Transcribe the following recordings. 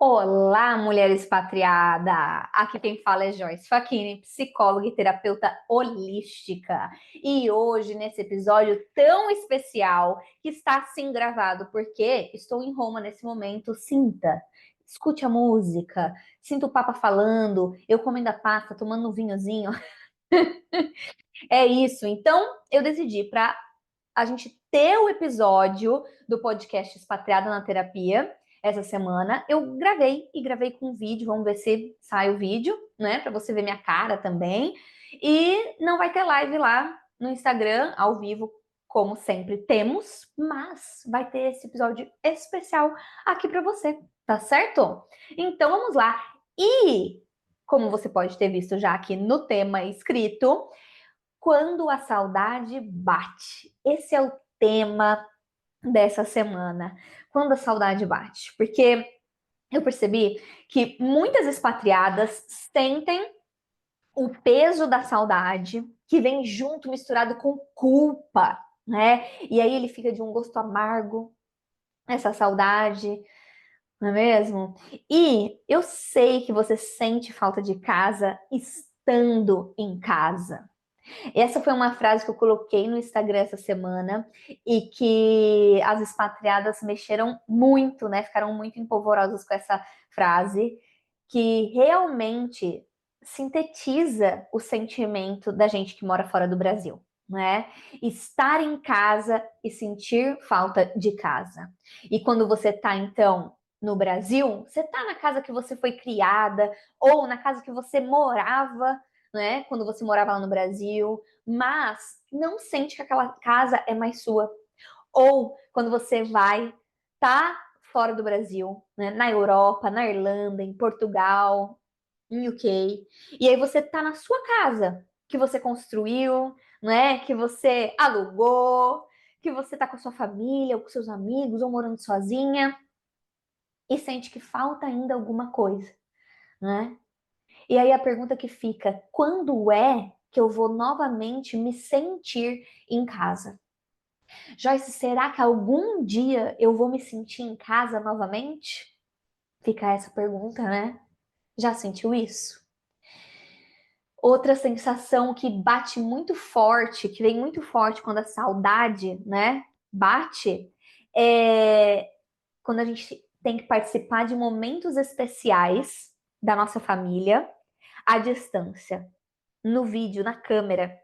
Olá, mulher expatriada! Aqui quem fala é Joyce Facchini, psicóloga e terapeuta holística. E hoje, nesse episódio tão especial, que está assim gravado, porque estou em Roma nesse momento, sinta, escute a música, sinta o Papa falando, eu comendo a pasta, tomando um vinhozinho. É isso, então eu decidi para a gente ter o episódio do podcast Expatriada na Terapia essa semana. Eu gravei com vídeo, vamos ver se sai o vídeo, né? Para você ver minha cara também. E não vai ter live lá no Instagram, ao vivo, como sempre temos, mas vai ter esse episódio especial aqui para você, tá certo? Então vamos lá. E, como você pode ter visto já aqui no tema escrito, quando a saudade bate. Esse é o tema dessa semana. Quando a saudade bate. Porque eu percebi que muitas expatriadas sentem o peso da saudade que vem junto, misturado com culpa, né? E aí ele fica de um gosto amargo, essa saudade, não é mesmo? E eu sei que você sente falta de casa estando em casa. Essa foi uma frase que eu coloquei no Instagram essa semana e que as expatriadas mexeram muito, né? Ficaram muito empolvorosas com essa frase, que realmente sintetiza o sentimento da gente que mora fora do Brasil, né? Estar em casa e sentir falta de casa. E quando você tá, então, no Brasil, você tá na casa que você foi criada ou na casa que você morava, né? Quando você morava lá no Brasil, mas não sente que aquela casa é mais sua. Ou quando você vai, tá fora do Brasil, né? Na Europa, na Irlanda, em Portugal, em UK, e aí você tá na sua casa, que você construiu, né? Que você alugou, que você tá com a sua família, ou com seus amigos, ou morando sozinha, e sente que falta ainda alguma coisa, né? E aí a pergunta que fica: quando é que eu vou novamente me sentir em casa? Joyce, será que algum dia eu vou me sentir em casa novamente? Fica essa pergunta, né? Já sentiu isso? Outra sensação que bate muito forte, que vem muito forte quando a saudade, né, bate, é quando a gente tem que participar de momentos especiais da nossa família à distância, no vídeo, na câmera.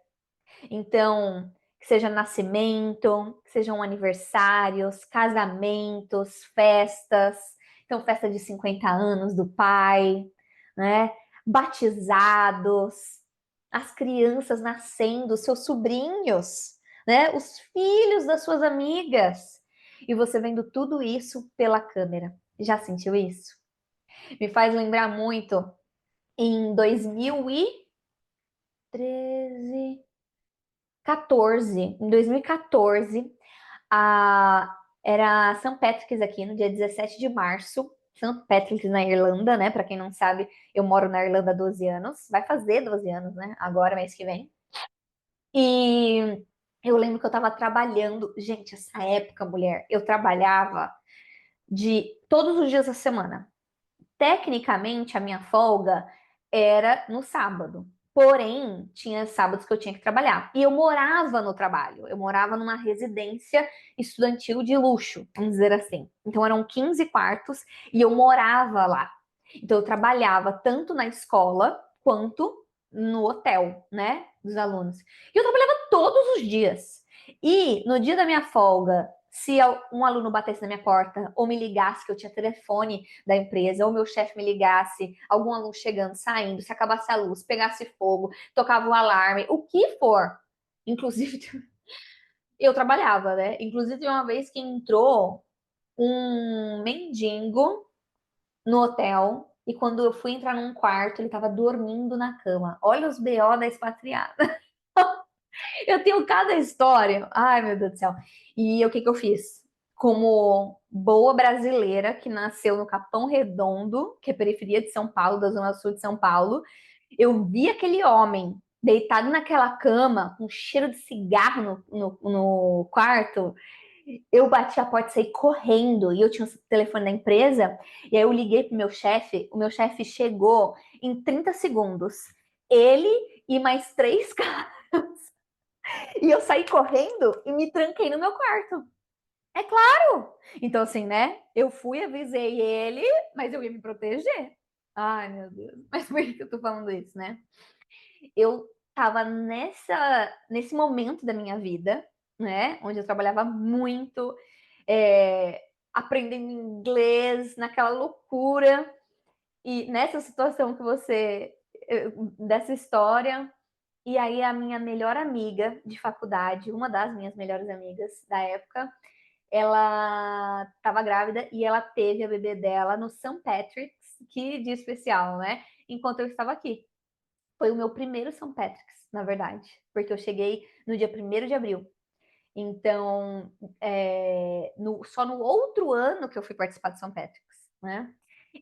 Então, que seja nascimento, que sejam aniversários, casamentos, festas. Então, festa de 50 anos do pai, né? Batizados, as crianças nascendo, seus sobrinhos, né? Os filhos das suas amigas. E você vendo tudo isso pela câmera. Já sentiu isso? Me faz lembrar muito em 2013, 14, em 2014, era St. Patrick's aqui, no dia 17 de março. St. Patrick's na Irlanda, né? Para quem não sabe, eu moro na Irlanda há 12 anos. Vai fazer 12 anos, né? Agora, mês que vem. E eu lembro que eu tava trabalhando. Gente, essa época, mulher, eu trabalhava de todos os dias da semana. Tecnicamente, a minha folga era no sábado. Porém, tinha sábados que eu tinha que trabalhar. E eu morava no trabalho. Eu morava numa residência estudantil de luxo, vamos dizer assim. Então, eram 15 quartos e eu morava lá. Então, eu trabalhava tanto na escola quanto no hotel, né, dos alunos. E eu trabalhava todos os dias. E no dia da minha folga, se um aluno batesse na minha porta ou me ligasse, que eu tinha telefone da empresa, ou meu chefe me ligasse, algum aluno chegando, saindo, se acabasse a luz, pegasse fogo, tocava o alarme, o que for. Inclusive, eu trabalhava, né? Inclusive, uma vez que entrou um mendigo no hotel, e quando eu fui entrar num quarto, ele tava dormindo na cama. Olha os BO da expatriada. Eu tenho cada história. Ai, meu Deus do céu. E o que que eu fiz? Como boa brasileira que nasceu no Capão Redondo, que é periferia de São Paulo, da zona sul de São Paulo, eu vi aquele homem deitado naquela cama, com cheiro de cigarro no quarto. Eu bati a porta, saí correndo, e eu tinha o telefone da empresa, e aí eu liguei pro meu chefe, o meu chefe chegou em 30 segundos. Ele e mais 3 caras. E eu saí correndo e me tranquei no meu quarto. É claro! Então, assim, né? Eu fui, avisei ele, mas eu ia me proteger. Ai, meu Deus. Mas por que eu tô falando isso, né? Eu tava nesse momento da minha vida, né? Onde eu trabalhava muito, aprendendo inglês, naquela loucura. E nessa situação que dessa história, e aí a minha melhor amiga de faculdade, uma das minhas melhores amigas da época, ela estava grávida e ela teve a bebê dela no St. Patrick's, que dia especial, né? Enquanto eu estava aqui. Foi o meu primeiro St. Patrick's, na verdade, porque eu cheguei no dia 1º de abril. Então, só no outro ano que eu fui participar do St. Patrick's, né?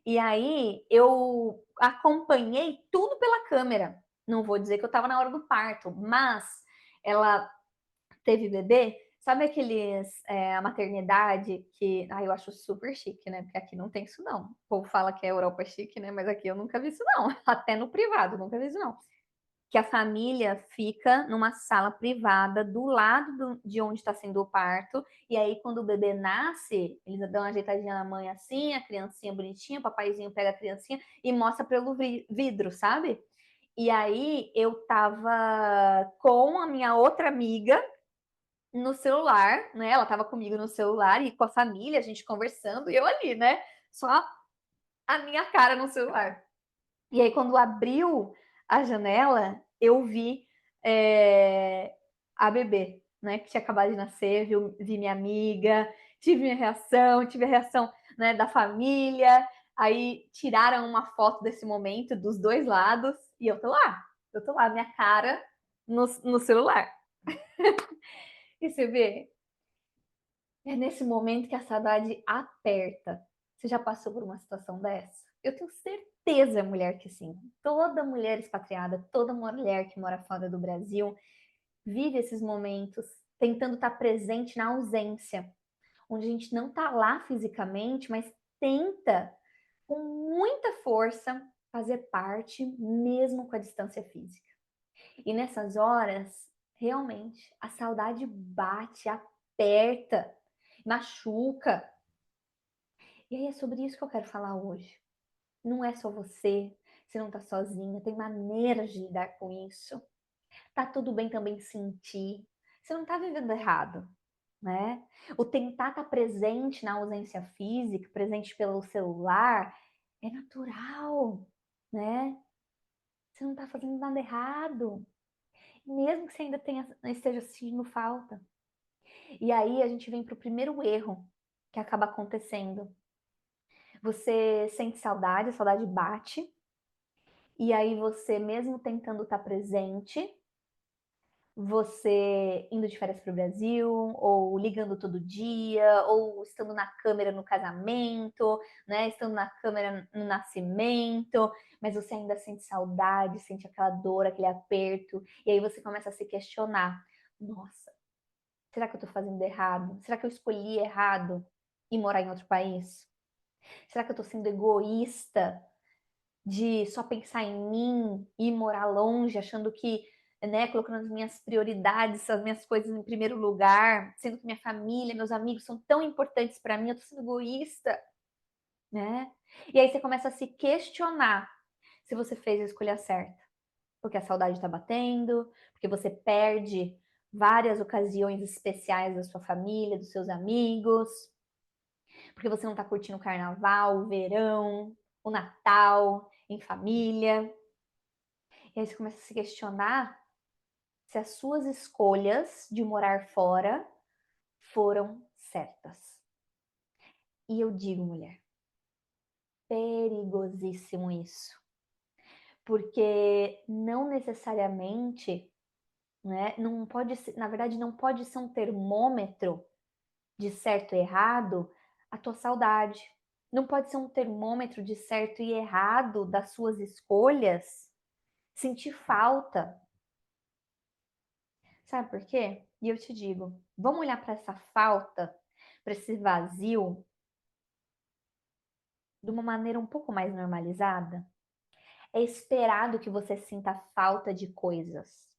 E aí eu acompanhei tudo pela câmera. Não vou dizer que eu estava na hora do parto, mas ela teve bebê. Sabe a maternidade que, eu acho super chique, né? Porque aqui não tem isso não. O povo fala que a Europa é chique, né? Mas aqui eu nunca vi isso não. Até no privado, nunca vi isso não. Que a família fica numa sala privada do lado de onde está sendo o parto, e aí quando o bebê nasce, eles dão uma ajeitadinha na mãe assim, a criancinha bonitinha, o papaizinho pega a criancinha e mostra pelo vidro, sabe? E aí eu tava com a minha outra amiga no celular, né? Ela tava comigo no celular e com a família, a gente conversando, e eu ali, né? Só a minha cara no celular. E aí, quando abriu a janela, eu vi a bebê, né? Que tinha acabado de nascer, vi minha amiga, tive a reação, né, da família. Aí tiraram uma foto desse momento dos dois lados, e eu tô lá, minha cara no celular. E você vê, é nesse momento que a saudade aperta. Você já passou por uma situação dessa? Eu tenho certeza, mulher, que sim. Toda mulher expatriada, toda mulher que mora fora do Brasil, vive esses momentos tentando estar presente na ausência, onde a gente não está lá fisicamente, mas tenta, com muita força, fazer parte, mesmo com a distância física. E nessas horas, realmente, a saudade bate, aperta, machuca. E aí é sobre isso que eu quero falar hoje. Não é só você não tá sozinha, tem maneiras de lidar com isso. Tá tudo bem também sentir. Você não tá vivendo errado, né? O tentar estar presente na ausência física, presente pelo celular, é natural, né? Você não tá fazendo nada errado. Mesmo que você ainda esteja sentindo falta. E aí a gente vem para o primeiro erro que acaba acontecendo. Você sente saudade, a saudade bate, e aí você, mesmo tentando estar presente, você indo de férias para o Brasil, ou ligando todo dia, ou estando na câmera no casamento, né? Estando na câmera no nascimento, mas você ainda sente saudade, sente aquela dor, aquele aperto, e aí você começa a se questionar: nossa, será que eu estou fazendo errado? Será que eu escolhi errado e morar em outro país? Será que eu estou sendo egoísta de só pensar em mim e morar longe, achando que, né, colocando as minhas prioridades, as minhas coisas em primeiro lugar, sendo que minha família, meus amigos são tão importantes para mim, eu estou sendo egoísta, né? E aí você começa a se questionar se você fez a escolha certa, porque a saudade está batendo, porque você perde várias ocasiões especiais da sua família, dos seus amigos, porque você não está curtindo o carnaval, o verão, o Natal em família. E aí você começa a se questionar se as suas escolhas de morar fora foram certas. E eu digo, mulher, perigosíssimo isso. Porque não necessariamente, né, não pode ser, na verdade, não pode ser um termômetro de certo e errado a tua saudade. Não pode ser um termômetro de certo e errado das suas escolhas sentir falta. Sabe por quê? E eu te digo, vamos olhar para essa falta para esse vazio de uma maneira um pouco mais normalizada, é esperado que você sinta falta de coisas.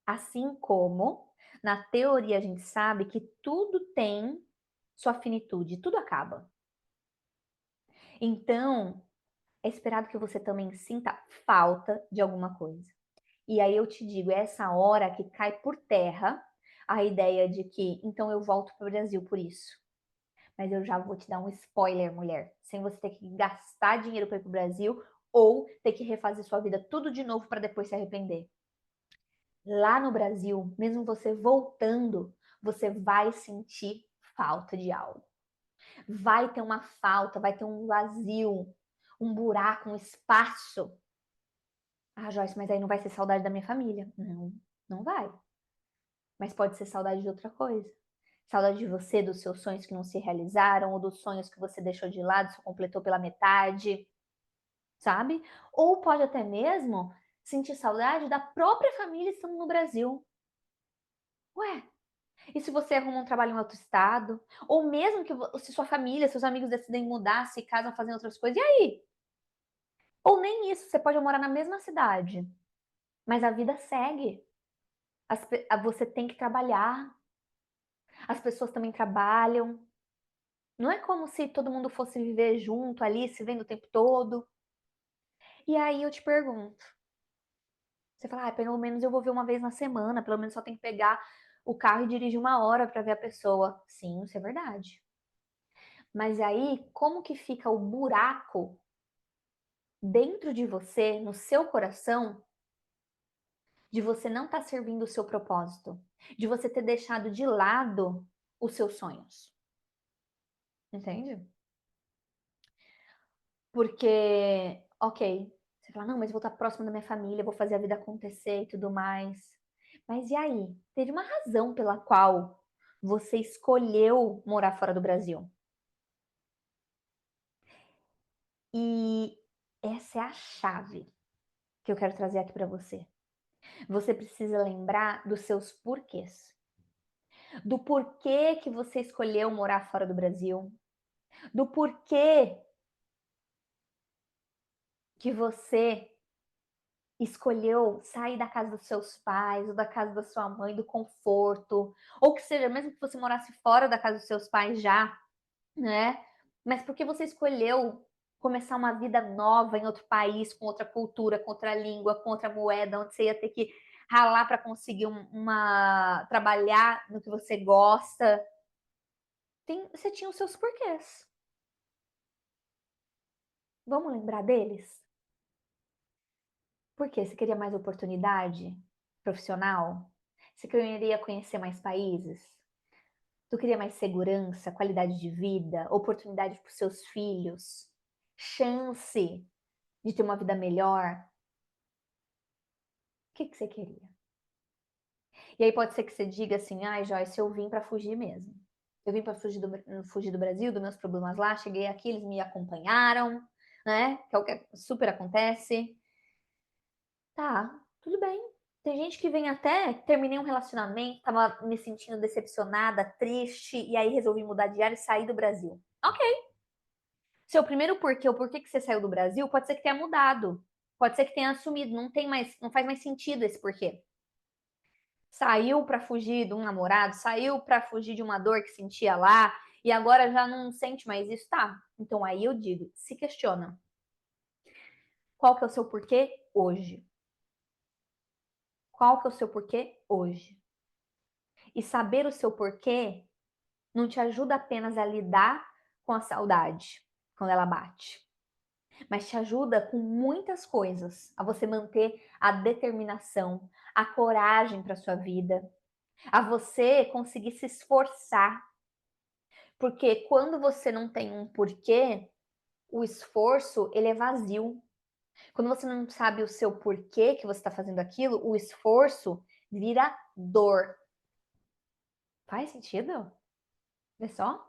Assim como, na teoria, a gente sabe que tudo tem sua finitude, tudo acaba. Então, é esperado que você também sinta falta de alguma coisa. E aí eu te digo, é essa hora que cai por terra a ideia de que, então eu volto para o Brasil por isso. Mas eu já vou te dar um spoiler, mulher, sem você ter que gastar dinheiro para ir para o Brasil ou ter que refazer sua vida tudo de novo para depois se arrepender. Lá no Brasil, mesmo você voltando, você vai sentir falta de algo. Vai ter uma falta, vai ter um vazio, um buraco, um espaço. Ah, Joyce, mas aí não vai ser saudade da minha família. Não, não vai. Mas pode ser saudade de outra coisa. Saudade de você, dos seus sonhos que não se realizaram, ou dos sonhos que você deixou de lado, só completou pela metade, sabe? Ou pode até mesmo sentir saudade da própria família estando no Brasil. Ué, e se você arruma um trabalho em outro estado? Ou mesmo que se sua família, seus amigos decidem mudar, se casam, fazendo outras coisas, e aí? Ou nem isso, você pode morar na mesma cidade, mas a vida segue. Você tem que trabalhar, as pessoas também trabalham. Não é como se todo mundo fosse viver junto ali, se vendo o tempo todo. E aí eu te pergunto, você fala, pelo menos eu vou ver uma vez na semana, pelo menos só tem que pegar o carro e dirigir 1 hora para ver a pessoa. Sim, isso é verdade. Mas aí, como que fica o buraco dentro de você, no seu coração, de você não estar servindo o seu propósito, de você ter deixado de lado os seus sonhos? Entende? Porque, ok, você fala, não, mas vou estar próximo da minha família, vou fazer a vida acontecer e tudo mais. Mas e aí? Teve uma razão pela qual você escolheu morar fora do Brasil. E essa é a chave que eu quero trazer aqui para você. Você precisa lembrar dos seus porquês. Do porquê que você escolheu morar fora do Brasil. Do porquê que você escolheu sair da casa dos seus pais, ou da casa da sua mãe, do conforto, ou que seja, mesmo que você morasse fora da casa dos seus pais já, né? Mas porque você escolheu começar uma vida nova em outro país, com outra cultura, com outra língua, com outra moeda, onde você ia ter que ralar para conseguir trabalhar no que você gosta. Você tinha os seus porquês. Vamos lembrar deles? Por quê? Você queria mais oportunidade profissional? Você queria conhecer mais países? Tu queria mais segurança, qualidade de vida, oportunidade para os seus filhos, chance de ter uma vida melhor? O que que você queria? E aí pode ser que você diga assim, ai, Joyce, eu vim para fugir mesmo. Eu vim para fugir do Brasil, dos meus problemas lá, cheguei aqui, eles me acompanharam, né? Que é o que super acontece. Tá, tudo bem. Tem gente que vem até, terminei um relacionamento, tava me sentindo decepcionada, triste, e aí resolvi mudar de área e sair do Brasil. Ok. Seu primeiro porquê, o porquê que você saiu do Brasil, pode ser que tenha mudado. Pode ser que tenha assumido, não faz mais sentido esse porquê. Saiu para fugir de um namorado, saiu para fugir de uma dor que sentia lá, e agora já não sente mais isso, tá? Então aí eu digo, se questiona. Qual que é o seu porquê hoje? Qual que é o seu porquê hoje? E saber o seu porquê não te ajuda apenas a lidar com a saudade quando ela bate, mas te ajuda com muitas coisas, a você manter a determinação, a coragem para sua vida, a você conseguir se esforçar. Porque quando você não tem um porquê, o esforço ele é vazio. Quando você não sabe o seu porquê que você está fazendo aquilo, o esforço vira dor. Faz sentido? Vê só?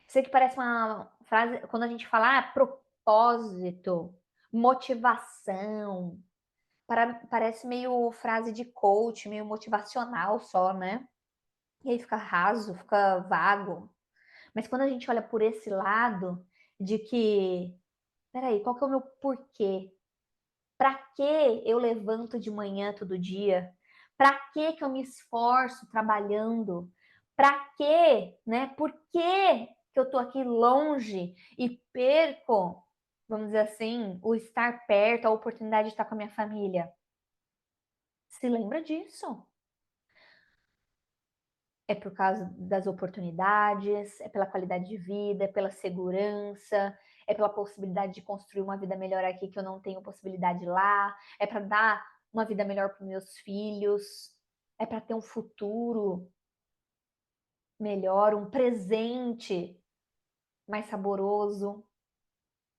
Sei que parece uma frase, quando a gente fala propósito, motivação, parece meio frase de coach, meio motivacional só, né? E aí fica raso, fica vago. Mas quando a gente olha por esse lado de que, peraí, qual que é o meu porquê? Para que eu levanto de manhã todo dia? Para que eu me esforço trabalhando? Para que, né? Por que eu tô aqui longe e perco, vamos dizer assim, o estar perto, a oportunidade de estar com a minha família? Se lembra disso? É por causa das oportunidades, é pela qualidade de vida, é pela segurança, é pela possibilidade de construir uma vida melhor aqui que eu não tenho possibilidade lá, é para dar uma vida melhor para os meus filhos, é para ter um futuro melhor, um presente mais saboroso,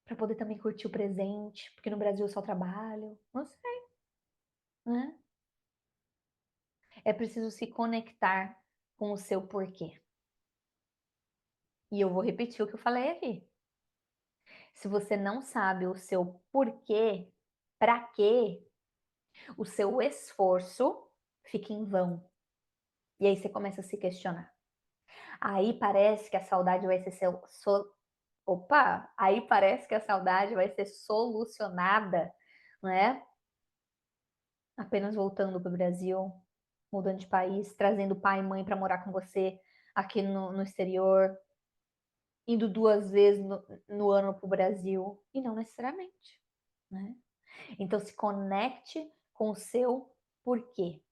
para poder também curtir o presente, porque no Brasil eu só trabalho, não sei, né? É preciso se conectar com o seu porquê. E eu vou repetir o que eu falei aqui. Se você não sabe o seu porquê, para quê, o seu esforço fica em vão. E aí você começa a se questionar. Aí parece que a saudade vai ser aí parece que a saudade vai ser solucionada, né? Apenas voltando para o Brasil, mudando de país, trazendo pai e mãe para morar com você aqui no exterior, indo 2 vezes no ano para o Brasil, e não necessariamente, né? Então se conecte com o seu porquê,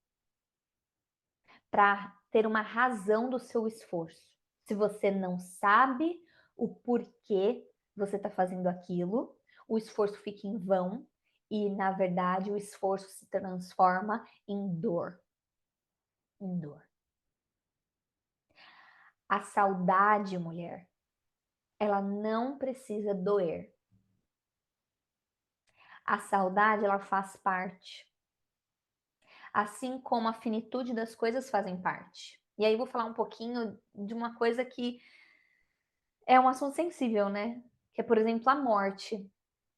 para ter uma razão do seu esforço. Se você não sabe o porquê você está fazendo aquilo, o esforço fica em vão e, na verdade, o esforço se transforma em dor. Em dor. A saudade, mulher, ela não precisa doer. A saudade, ela faz parte. Assim como a finitude das coisas fazem parte. E aí vou falar um pouquinho de uma coisa que é um assunto sensível, né? Que é, por exemplo, a morte.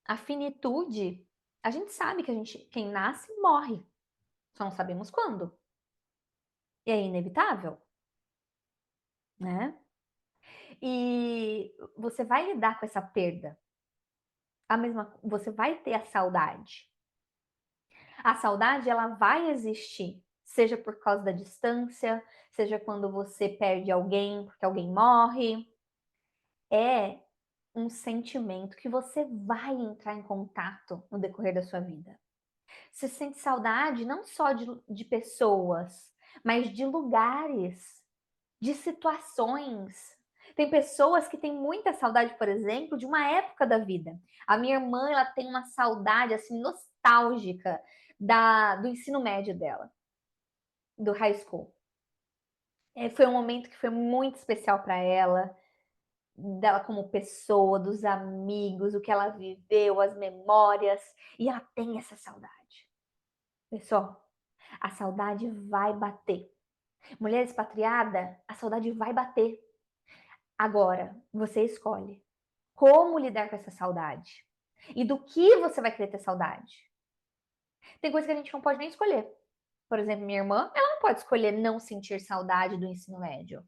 A finitude, a gente sabe que quem nasce morre, só não sabemos quando. E é inevitável, né? E você vai lidar com essa perda. Você vai ter a saudade. A saudade, ela vai existir, seja por causa da distância, seja quando você perde alguém, porque alguém morre. É um sentimento que você vai entrar em contato no decorrer da sua vida. Você sente saudade não só de pessoas, mas de lugares, de situações. Tem pessoas que têm muita saudade, por exemplo, de uma época da vida. A minha irmã, ela tem uma saudade assim nostálgica do ensino médio dela, do high school. Foi um momento que foi muito especial para ela, dela como pessoa, dos amigos, o que ela viveu, as memórias, e ela tem essa saudade. Pessoal, a saudade vai bater. Mulher expatriada, a saudade vai bater. Agora, você escolhe como lidar com essa saudade. E do que você vai querer ter saudade. Tem coisa que a gente não pode nem escolher. Por exemplo, minha irmã, ela não pode escolher não sentir saudade do ensino médio.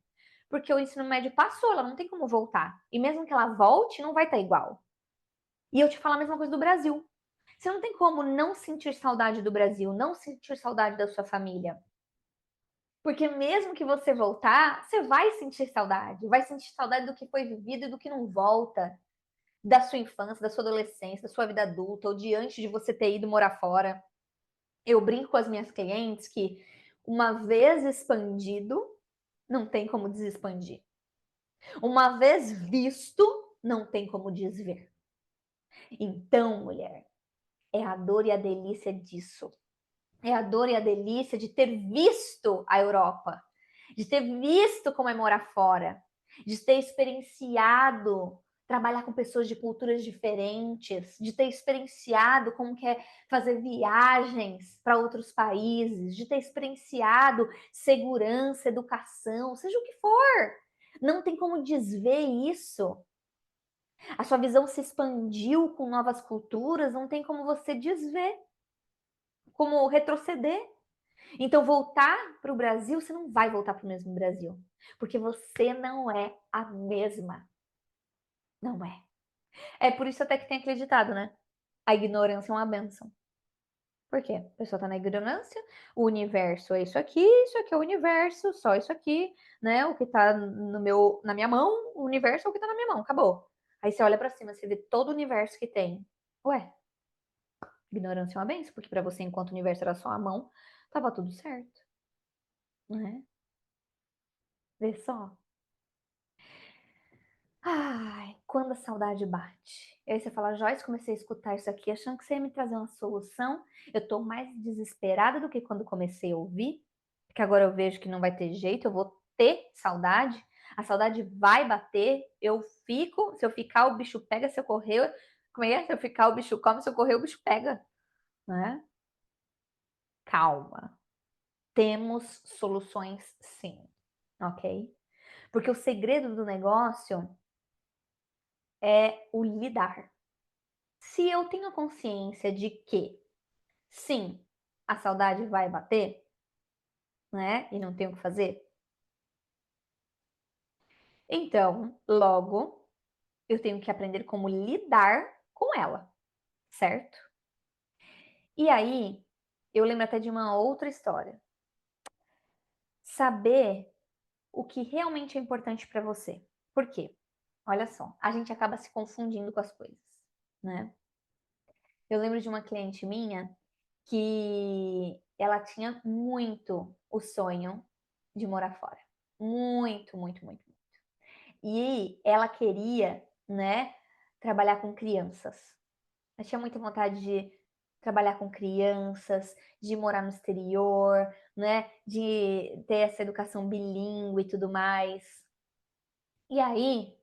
Porque o ensino médio passou, ela não tem como voltar. E mesmo que ela volte, não vai estar igual. E eu te falo a mesma coisa do Brasil. Você não tem como não sentir saudade do Brasil, não sentir saudade da sua família. Porque mesmo que você voltar, você vai sentir saudade do que foi vivido e do que não volta, da sua infância, da sua adolescência, da sua vida adulta, ou de antes de você ter ido morar fora. Eu brinco com as minhas clientes que uma vez expandido, não tem como desexpandir. Uma vez visto, não tem como desver. Então, mulher, é a dor e a delícia disso. É a dor e a delícia de ter visto a Europa, de ter visto como é morar fora, de ter experienciado trabalhar com pessoas de culturas diferentes, de ter experienciado como que é fazer viagens para outros países, de ter experienciado segurança, educação, seja o que for. Não tem como desver isso. A sua visão se expandiu com novas culturas, não tem como você desver, como retroceder. Então, voltar para o Brasil, você não vai voltar para o mesmo Brasil, porque você não é a mesma. Não é. É por isso até que tem aquele ditado, né? A ignorância é uma bênção. Por quê? A pessoa está na ignorância, o universo é isso aqui é o universo, só isso aqui, né? O que está na minha mão, o universo é o que está na minha mão, acabou. Aí você olha para cima, você vê todo o universo que tem. Ué, ignorância é uma benção, porque para você, enquanto o universo era só a mão, tava tudo certo, né? Vê só. Ai, quando a saudade bate. E aí você fala, Joyce, comecei a escutar isso aqui achando que você ia me trazer uma solução. Eu tô mais desesperada do que quando comecei a ouvir, porque agora eu vejo que não vai ter jeito, eu vou ter saudade. A saudade vai bater, eu fico, se eu ficar o bicho pega, se eu correr, como é? Se eu ficar o bicho come, se eu correr o bicho pega, né? Calma. Temos soluções sim, ok? Porque o segredo do negócio é o lidar. Se eu tenho a consciência de que, sim, a saudade vai bater, né? E não tenho o que fazer, então, logo, eu tenho que aprender como lidar com ela, certo? E aí, eu lembro até de uma outra história. Saber o que realmente é importante para você. Por quê? Olha só, a gente acaba se confundindo com as coisas, né? Eu lembro de uma cliente minha que ela tinha muito o sonho de morar fora. Muito, muito, muito. E ela queria, né, trabalhar com crianças. Ela tinha muita vontade de trabalhar com crianças, de morar no exterior, né, de ter essa educação bilíngue e tudo mais. E aí,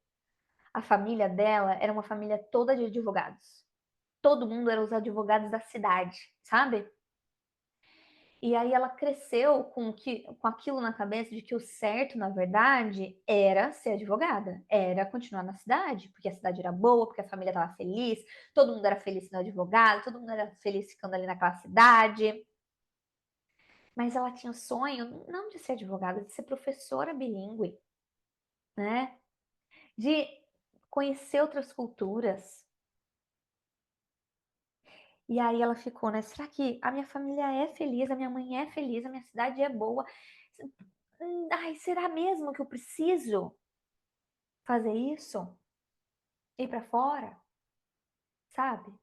a família dela era uma família toda de advogados. Todo mundo era os advogados da cidade, sabe? E aí ela cresceu com aquilo na cabeça de que o certo, na verdade, era ser advogada, era continuar na cidade, porque a cidade era boa, porque a família estava feliz, todo mundo era feliz sendo advogado, todo mundo era feliz ficando ali naquela cidade. Mas ela tinha o sonho não de ser advogada, de ser professora bilíngue, né? De conhecer outras culturas. E aí ela ficou, né? Será que a minha família é feliz, a minha mãe é feliz, a minha cidade é boa? Ai, será mesmo que eu preciso fazer isso? Ir para fora? Sabe?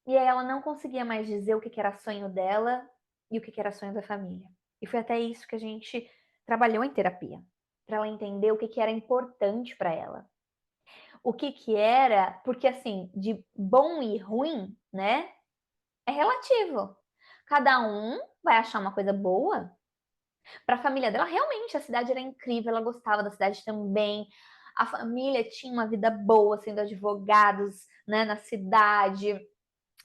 E aí ela não conseguia mais dizer o que era sonho dela e o que era sonho da família. E foi até isso que a gente trabalhou em terapia, para ela entender o que era importante para ela. O que era, porque assim, de bom e ruim, né? É relativo. Cada um vai achar uma coisa boa. Para a família dela, realmente a cidade era incrível, ela gostava da cidade também. A família tinha uma vida boa, sendo advogados, né, na cidade,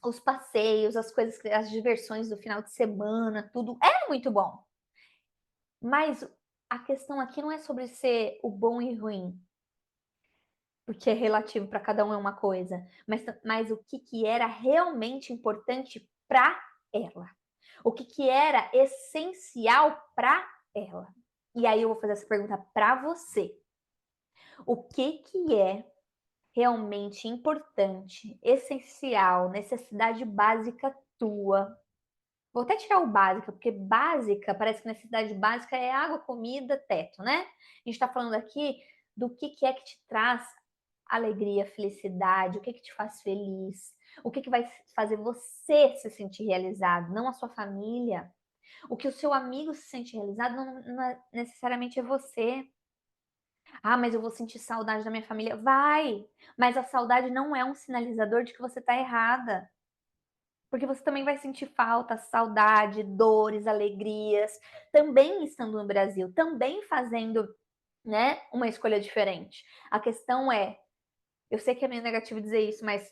os passeios, as coisas, as diversões do final de semana, tudo era muito bom. Mas a questão aqui não é sobre ser o bom e ruim, porque é relativo para cada um é uma coisa, mas o que era realmente importante para ela. O que era essencial para ela. E aí eu vou fazer essa pergunta para você. O que é realmente importante, essencial, necessidade básica tua? Vou até tirar o básica, porque básica, parece que necessidade básica é água, comida, teto, né? A gente está falando aqui do que é que te traz alegria, felicidade, o que te faz feliz, o que vai fazer você se sentir realizado, não a sua família. O que o seu amigo se sente realizado não necessariamente é você. Ah, mas eu vou sentir saudade da minha família. Vai! Mas a saudade não é um sinalizador de que você está errada. Porque você também vai sentir falta, saudade, dores, alegrias, também estando no Brasil, também fazendo, né, uma escolha diferente. A questão é, eu sei que é meio negativo dizer isso, mas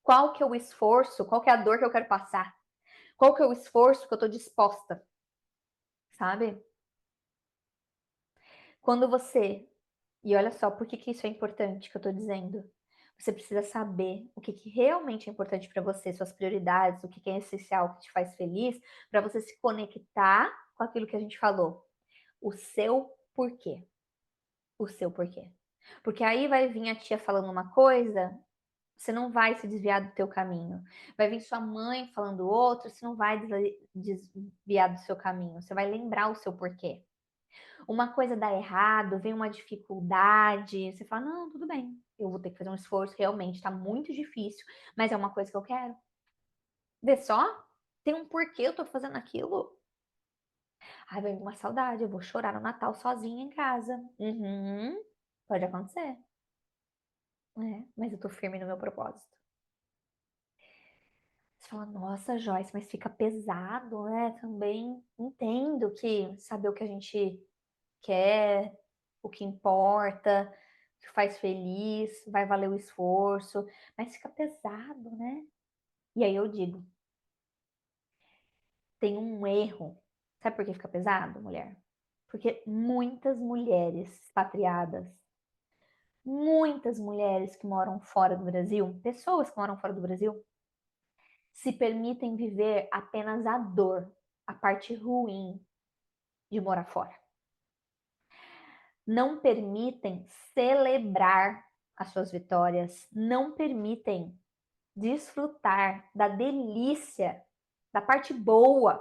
qual que é o esforço, qual que é a dor que eu quero passar? Qual que é o esforço que eu estou disposta, sabe? Quando você, e olha só, por que isso é importante que eu estou dizendo? Você precisa saber o que, que realmente é importante para você, suas prioridades, o que, que é essencial, o que te faz feliz, para você se conectar com aquilo que a gente falou. O seu porquê. O seu porquê. Porque aí vai vir a tia falando uma coisa, você não vai se desviar do teu caminho. Vai vir sua mãe falando outra, você não vai desviar do seu caminho. Você vai lembrar o seu porquê. Uma coisa dá errado, vem uma dificuldade, você fala, não, tudo bem, eu vou ter que fazer um esforço, realmente tá muito difícil, mas é uma coisa que eu quero. Vê só, tem um porquê eu tô fazendo aquilo. Ai, vem uma saudade, eu vou chorar no Natal sozinha em casa. Uhum, pode acontecer. É, mas eu tô firme no meu propósito. Você fala, nossa, Joyce, mas fica pesado, né? Também entendo que saber o que a gente quer, o que importa, o que faz feliz, vai valer o esforço, mas fica pesado, né? E aí eu digo, tem um erro. Sabe por que fica pesado, mulher? Porque muitas mulheres que moram fora do Brasil, pessoas que moram fora do Brasil, se permitem viver apenas a dor, a parte ruim de morar fora. Não permitem celebrar as suas vitórias, não permitem desfrutar da delícia, da parte boa.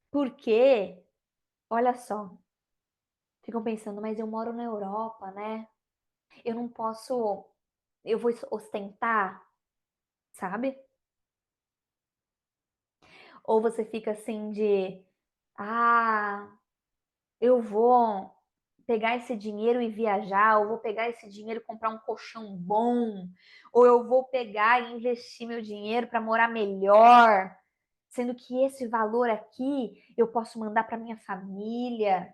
Porque, olha só, ficam pensando, mas eu moro na Europa, né? Eu não posso, eu vou ostentar, sabe? Ou você fica assim de, ah, eu vou pegar esse dinheiro e viajar, ou vou pegar esse dinheiro e comprar um colchão bom, ou eu vou pegar e investir meu dinheiro para morar melhor, sendo que esse valor aqui eu posso mandar para minha família.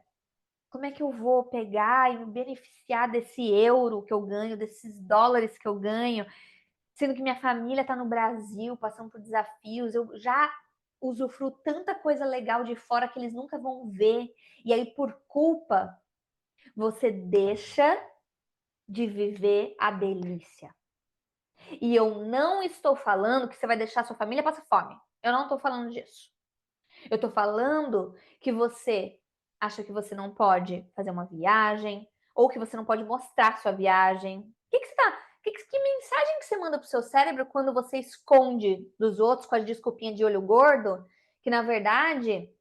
Como é que eu vou pegar e me beneficiar desse euro que eu ganho, desses dólares que eu ganho, sendo que minha família está no Brasil, passando por desafios, eu já usufruo tanta coisa legal de fora que eles nunca vão ver. E aí, por culpa, você deixa de viver a delícia. E eu não estou falando que você vai deixar sua família passar fome. Eu não estou falando disso. Eu estou falando que você acha que você não pode fazer uma viagem, ou que você não pode mostrar sua viagem. Que mensagem que você manda pro seu cérebro quando você esconde dos outros com a desculpinha de olho gordo, que na verdade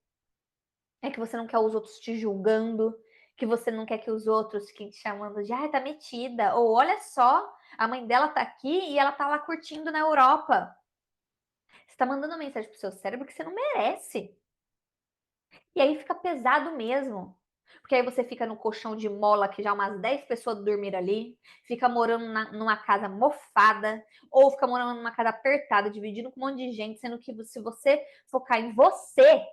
é que você não quer os outros te julgando, que você não quer que os outros fiquem te chamando de, ai, tá metida, ou olha só, a mãe dela tá aqui e ela tá lá curtindo na Europa. Você tá mandando uma mensagem pro seu cérebro que você não merece. E aí fica pesado mesmo. Porque aí você fica no colchão de mola que já umas 10 pessoas dormiram ali, fica morando numa casa mofada, ou fica morando numa casa apertada, dividindo com um monte de gente, sendo que se você focar em você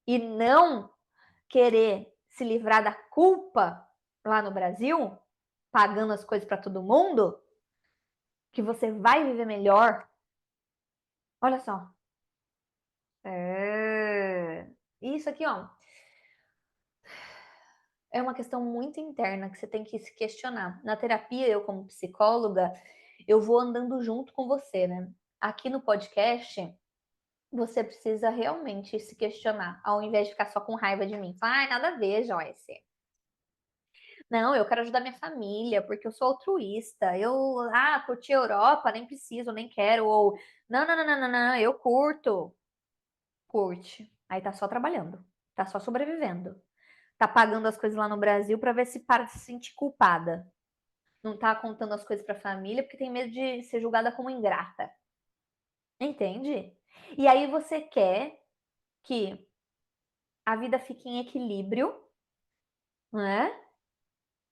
e não querer se livrar da culpa lá no Brasil, pagando as coisas para todo mundo, que você vai viver melhor. Olha só. Isso aqui, ó, é uma questão muito interna que você tem que se questionar. Na terapia, eu como psicóloga, eu vou andando junto com você, né? Aqui no podcast, você precisa realmente se questionar, ao invés de ficar só com raiva de mim. Falar, ai, nada a ver, Joyce. Não, eu quero ajudar minha família, porque eu sou altruísta. Curti a Europa, nem preciso, nem quero. Ou, não, eu curto. Curte. Aí tá só trabalhando, tá só sobrevivendo. Tá pagando as coisas lá no Brasil para ver se para de se sentir culpada. Não tá contando as coisas para a família porque tem medo de ser julgada como ingrata. Entende? E aí você quer que a vida fique em equilíbrio, né?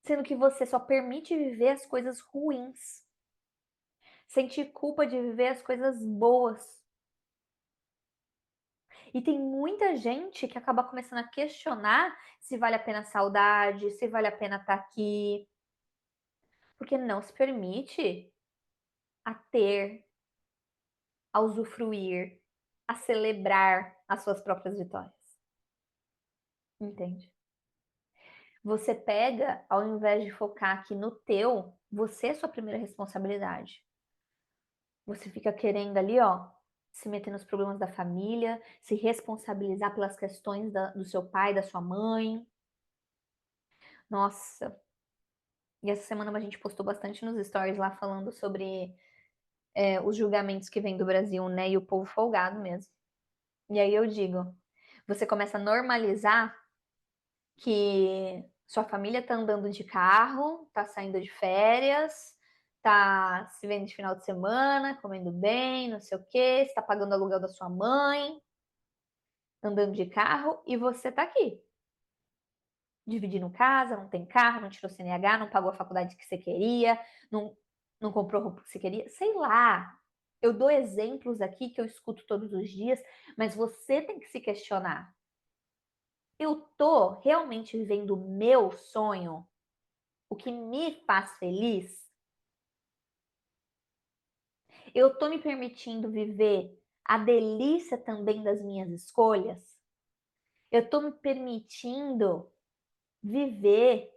Sendo que você só permite viver as coisas ruins. Sentir culpa de viver as coisas boas. E tem muita gente que acaba começando a questionar se vale a pena a saudade, se vale a pena estar aqui, porque não se permite a ter, a usufruir, a celebrar as suas próprias vitórias. Entende? Você pega, ao invés de focar aqui no teu, Você é sua primeira responsabilidade. Você fica querendo ali, ó, se meter nos problemas da família, se responsabilizar pelas questões do seu pai, da sua mãe. Nossa, e essa semana a gente postou bastante nos stories lá falando sobre os julgamentos que vêm do Brasil, né? E o povo folgado mesmo. E aí eu digo, você começa a normalizar que sua família tá andando de carro, tá saindo de férias, tá se vendo de final de semana, comendo bem, não sei o quê, está pagando o aluguel da sua mãe, andando de carro, e você tá aqui, dividindo casa, não tem carro, não tirou CNH, não pagou a faculdade que você queria, não, não comprou roupa que você queria, sei lá. Eu dou exemplos aqui que eu escuto todos os dias, mas você tem que se questionar. Eu tô realmente vivendo o meu sonho? O que me faz feliz? Eu tô me permitindo viver a delícia também das minhas escolhas? Eu tô me permitindo viver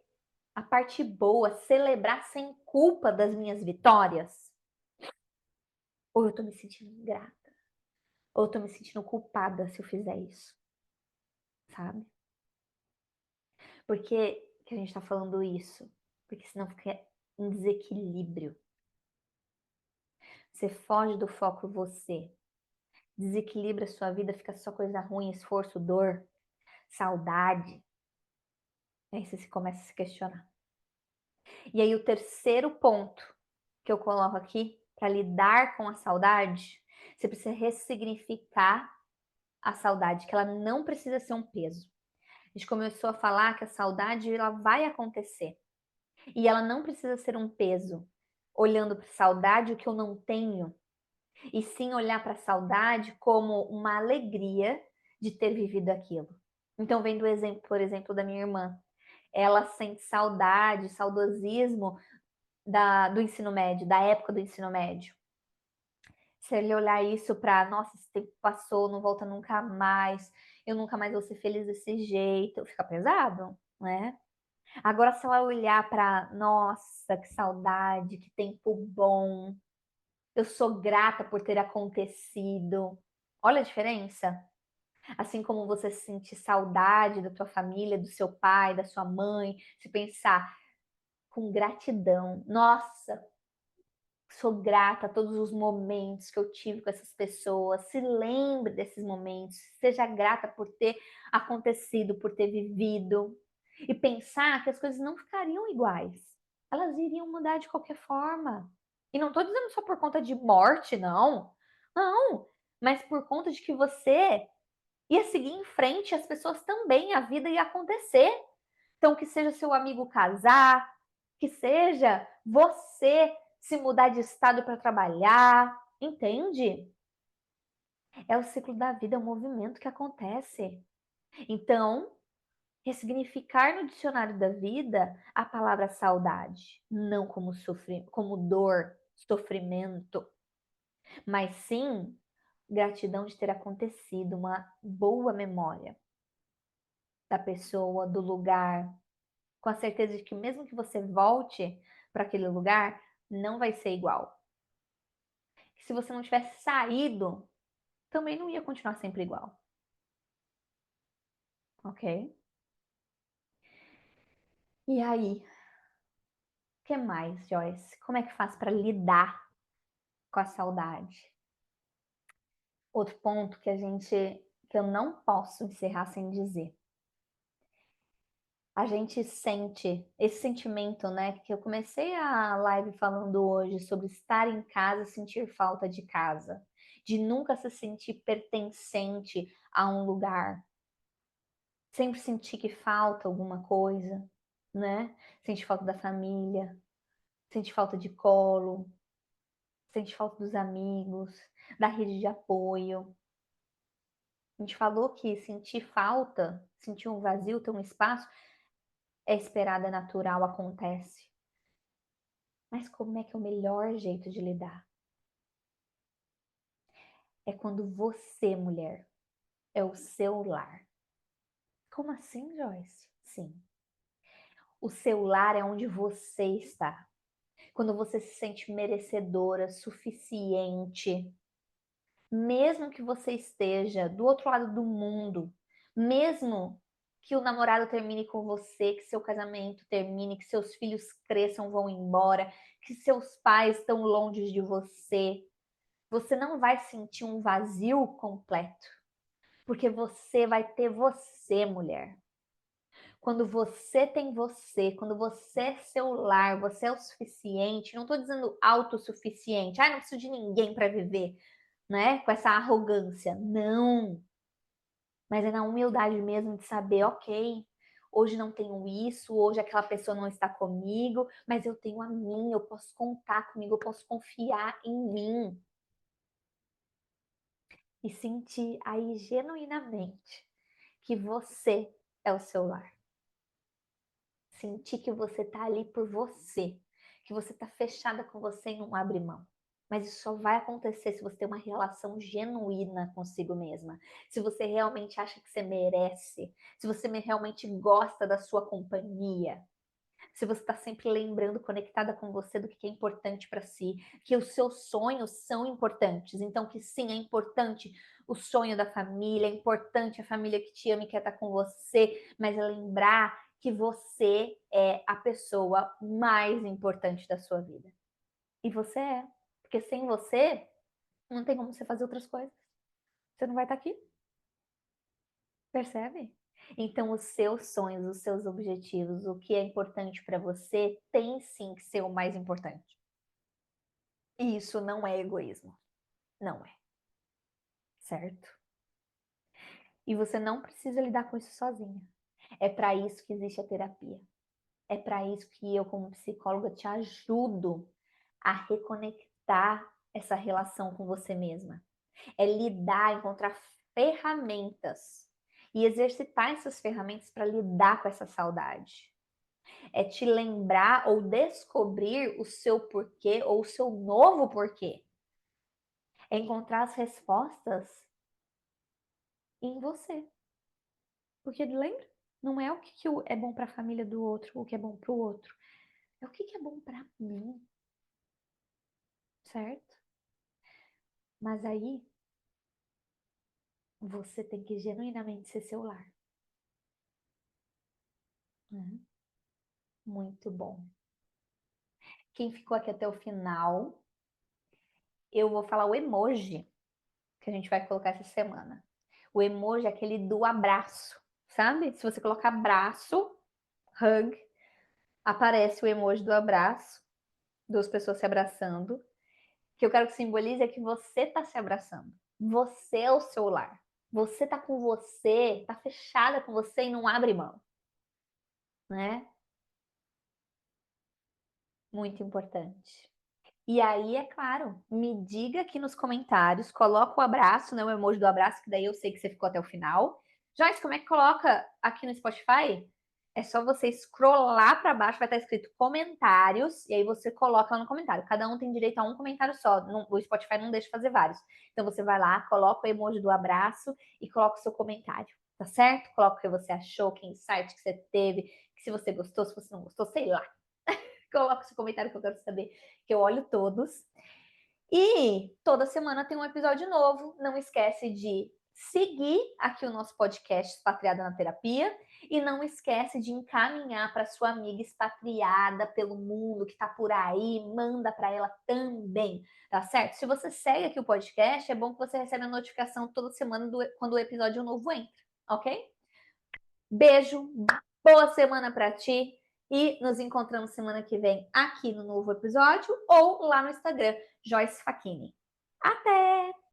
a parte boa, celebrar sem culpa das minhas vitórias? Ou eu tô me sentindo ingrata? Ou eu tô me sentindo culpada se eu fizer isso? Sabe? Por que a gente tá falando isso? Porque senão fica em desequilíbrio. Você foge do foco você. Desequilibra a sua vida, fica só coisa ruim, esforço, dor, saudade. Aí você começa a se questionar. E aí o terceiro ponto que eu coloco aqui para lidar com a saudade, você precisa ressignificar a saudade, que ela não precisa ser um peso. A gente começou a falar que a saudade ela vai acontecer e ela não precisa ser um peso. Olhando para saudade, o que eu não tenho, e sim olhar para a saudade como uma alegria de ter vivido aquilo. Então, vendo o exemplo, por exemplo, da minha irmã, ela sente saudade, saudosismo do ensino médio, da época do ensino médio. Se ele olhar isso para, nossa, esse tempo passou, não volta nunca mais, eu nunca mais vou ser feliz desse jeito, fica pesado, né? Agora, se ela olhar para, nossa, que saudade, que tempo bom, eu sou grata por ter acontecido. Olha a diferença. Assim como você sente saudade da tua família, do seu pai, da sua mãe, se pensar com gratidão. Nossa, sou grata a todos os momentos que eu tive com essas pessoas. Se lembre desses momentos. Seja grata por ter acontecido, por ter vivido. E pensar que as coisas não ficariam iguais. Elas iriam mudar de qualquer forma. E não estou dizendo só por conta de morte, não. Não. Mas por conta de que você ia seguir em frente, as pessoas também, a vida ia acontecer. Então, que seja seu amigo casar, que seja você se mudar de estado para trabalhar, entende? É o ciclo da vida, é um movimento que acontece. Então, ressignificar no dicionário da vida a palavra saudade, não como como dor, sofrimento, mas sim gratidão de ter acontecido, uma boa memória da pessoa, do lugar, com a certeza de que mesmo que você volte para aquele lugar, não vai ser igual. Que se você não tivesse saído, também não ia continuar sempre igual, ok? E aí, o que mais, Joyce? Como é que faz para lidar com a saudade? Outro ponto que eu não posso encerrar sem dizer. A gente sente esse sentimento, né? Que eu comecei a live falando hoje sobre estar em casa, sentir falta de casa, de nunca se sentir pertencente a um lugar, sempre sentir que falta alguma coisa, né? Sente falta da família, sente falta de colo, sente falta dos amigos, da rede de apoio. A gente falou que sentir falta, sentir um vazio, ter um espaço, é esperado, é natural, acontece. Mas como é que é o melhor jeito de lidar? É quando você, mulher, é o seu lar. Como assim, Joyce? Sim. O seu lar é onde você está. quando você se sente merecedora, suficiente, mesmo que você esteja do outro lado do mundo, mesmo que o namorado termine com você, que seu casamento termine, que seus filhos cresçam, vão embora, que seus pais estão longe de você, você não vai sentir um vazio completo, porque você vai ter você, mulher. Quando você tem você, quando você é seu lar, você é o suficiente, não estou dizendo autossuficiente, não preciso de ninguém para viver, né? Com essa arrogância. Não. Mas é na humildade mesmo de saber, ok, hoje não tenho isso, hoje aquela pessoa não está comigo, mas eu tenho a mim, eu posso contar comigo, eu posso confiar em mim. E sentir aí genuinamente que você é o seu lar. Sentir que você tá ali por você, que você tá fechada com você e não abre mão. Mas isso só vai acontecer se você tem uma relação genuína consigo mesma. Se você realmente acha que você merece. Se você realmente gosta da sua companhia. Se você está sempre lembrando, conectada com você do que é importante para si. Que os seus sonhos são importantes. Então, que sim, é importante o sonho da família. É importante a família que te ama e quer estar com você. Mas é lembrar que você é a pessoa mais importante da sua vida. E você é. Porque sem você, não tem como você fazer outras coisas. Você não vai estar aqui. Percebe? Então, os seus sonhos, os seus objetivos, o que é importante para você, tem sim que ser o mais importante. E isso não é egoísmo. Não é. Certo? E você não precisa lidar com isso sozinha. É para isso que existe a terapia. É para isso que eu, como psicóloga, te ajudo a reconectar essa relação com você mesma. É lidar, encontrar ferramentas e exercitar essas ferramentas para lidar com essa saudade. É te lembrar ou descobrir o seu porquê ou o seu novo porquê. É encontrar as respostas em você. Porque lembra? Não é o que é bom para a família do outro, o que é bom para o outro. É o que é bom para mim. Certo? Mas aí você tem que genuinamente ser seu lar. Muito bom. Quem ficou aqui até o final, eu vou falar o emoji que a gente vai colocar essa semana. O emoji é aquele do abraço, sabe? Se você colocar abraço, hug, aparece o emoji do abraço, duas pessoas se abraçando. O que eu quero que simbolize é que você está se abraçando. Você é o seu lar. Você está com você, está fechada com você e não abre mão, né? Muito importante. E aí, é claro, me diga aqui nos comentários, coloca o abraço, né, o emoji do abraço, que daí eu sei que você ficou até o final. Joyce, como é que coloca aqui no Spotify? É só você scrollar para baixo, vai estar escrito comentários, e aí você coloca lá no comentário. Cada um tem direito a um comentário só, o Spotify não deixa fazer vários. Então você vai lá, coloca o emoji do abraço e coloca o seu comentário, tá certo? Coloca o que você achou, que insight que você teve, que se você gostou, se você não gostou, sei lá. Coloca seu comentário que eu quero saber, que eu olho todos. E toda semana tem um episódio novo. Não esquece de seguir aqui o nosso podcast Expatriada na Terapia e não esquece de encaminhar para sua amiga expatriada pelo mundo que está por aí, manda para ela também, tá certo? Se você segue aqui o podcast, é bom que você receba a notificação toda semana quando o episódio novo entra, ok? Beijo, boa semana para ti e nos encontramos semana que vem aqui no novo episódio ou lá no Instagram, Joyce Facchini. Até!